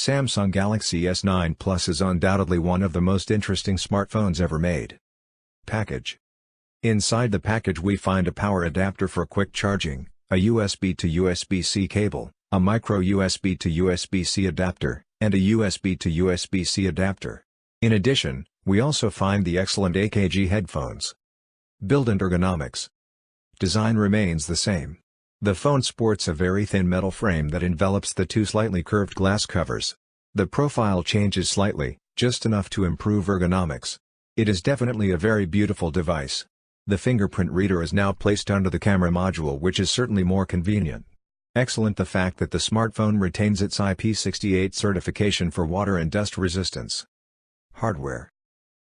Samsung Galaxy S9 Plus is undoubtedly one of the most interesting smartphones ever made. Package. Inside the package we find a power adapter for quick charging, a USB to USB-C cable, a micro USB to USB-C adapter, and a USB to USB-C adapter. In addition, we also find the excellent AKG headphones. Build and ergonomics. Design remains the same. The phone sports a very thin metal frame that envelops the two slightly curved glass covers. The profile changes slightly, just enough to improve ergonomics. It is definitely a very beautiful device. The fingerprint reader is now placed under the camera module, which is certainly more convenient. Excellent the fact that the smartphone retains its IP68 certification for water and dust resistance. Hardware.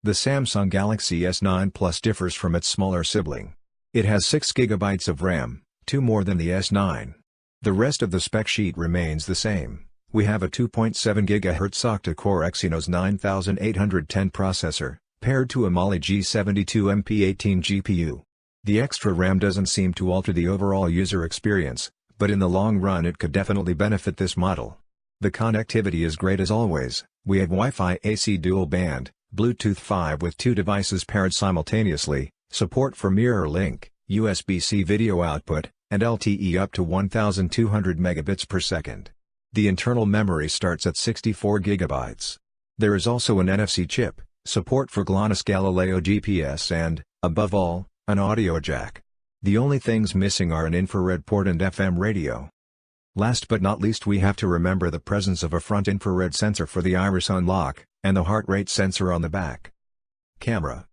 The Samsung Galaxy S9 Plus differs from its smaller sibling. It has 6 GB of RAM. 2 more than the S9. The rest of the spec sheet remains the same. We have a 2.7 GHz octa-core Exynos 9810 processor, paired to a Mali G72MP18 GPU. The extra RAM doesn't seem to alter the overall user experience, but in the long run it could definitely benefit this model. The connectivity is great as always. We have Wi-Fi AC dual band, Bluetooth 5 with 2 devices paired simultaneously, support for mirror link, USB-C video output, and LTE up to 1200 megabits per second. The internal memory starts at 64 GB. There is also an NFC chip, support for GLONASS Galileo GPS and, above all, an audio jack. The only things missing are an infrared port and FM radio. Last but not least we have to remember the presence of a front infrared sensor for the iris unlock, and the heart rate sensor on the back. Camera.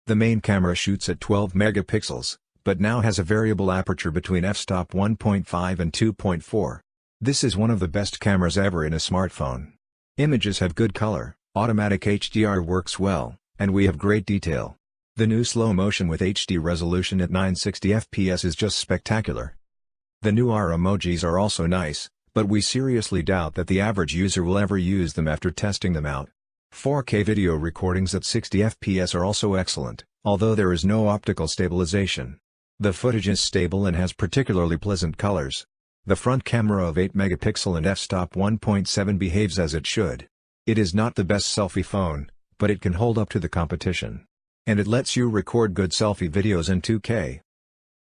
The main camera shoots at 12 megapixels, but now has a variable aperture between f-stop 1.5 and 2.4. This is one of the best cameras ever in a smartphone. Images have good color, automatic HDR works well, and we have great detail. The new slow motion with HD resolution at 960 fps is just spectacular. The new R emojis are also nice, but we seriously doubt that the average user will ever use them after testing them out. 4K video recordings at 60 fps are also excellent, although there is no optical stabilization. The footage is stable and has particularly pleasant colors. The front camera of 8 megapixel and f-stop 1.7 behaves as it should. It is not the best selfie phone, but it can hold up to the competition. And it lets you record good selfie videos in 2K.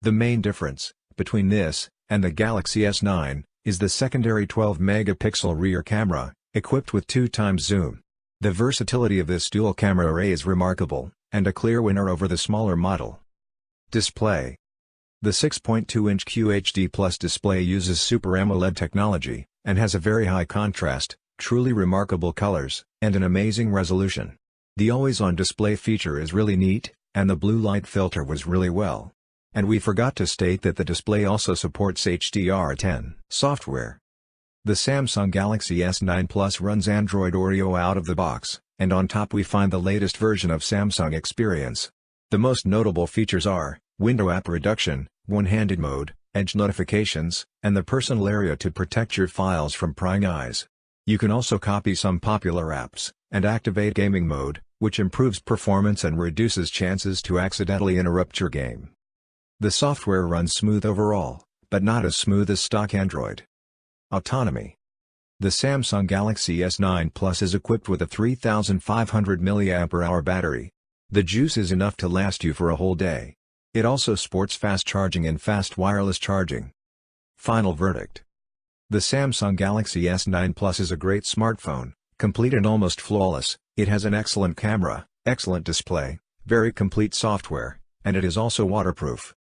The main difference between this and the Galaxy S9 is the secondary 12 megapixel rear camera, equipped with 2x zoom. The versatility of this dual camera array is remarkable, and a clear winner over the smaller model. Display. The 6.2-inch QHD Plus display uses Super AMOLED technology, and has a very high contrast, truly remarkable colors, and an amazing resolution. The always-on display feature is really neat, and the blue light filter was really well. And we forgot to state that the display also supports HDR10 software. The Samsung Galaxy S9 Plus runs Android Oreo out of the box, and on top we find the latest version of Samsung Experience. The most notable features are window app reduction, one-handed mode, edge notifications, and the personal area to protect your files from prying eyes. You can also copy some popular apps, and activate gaming mode, which improves performance and reduces chances to accidentally interrupt your game. The software runs smooth overall, but not as smooth as stock Android. Autonomy. The Samsung Galaxy S9 Plus is equipped with a 3500 mAh battery. The juice is enough to last you for a whole day. It also sports fast charging and fast wireless charging. Final verdict. The Samsung Galaxy S9 Plus is a great smartphone, complete and almost flawless. It has an excellent camera, excellent display, very complete software, and it is also waterproof.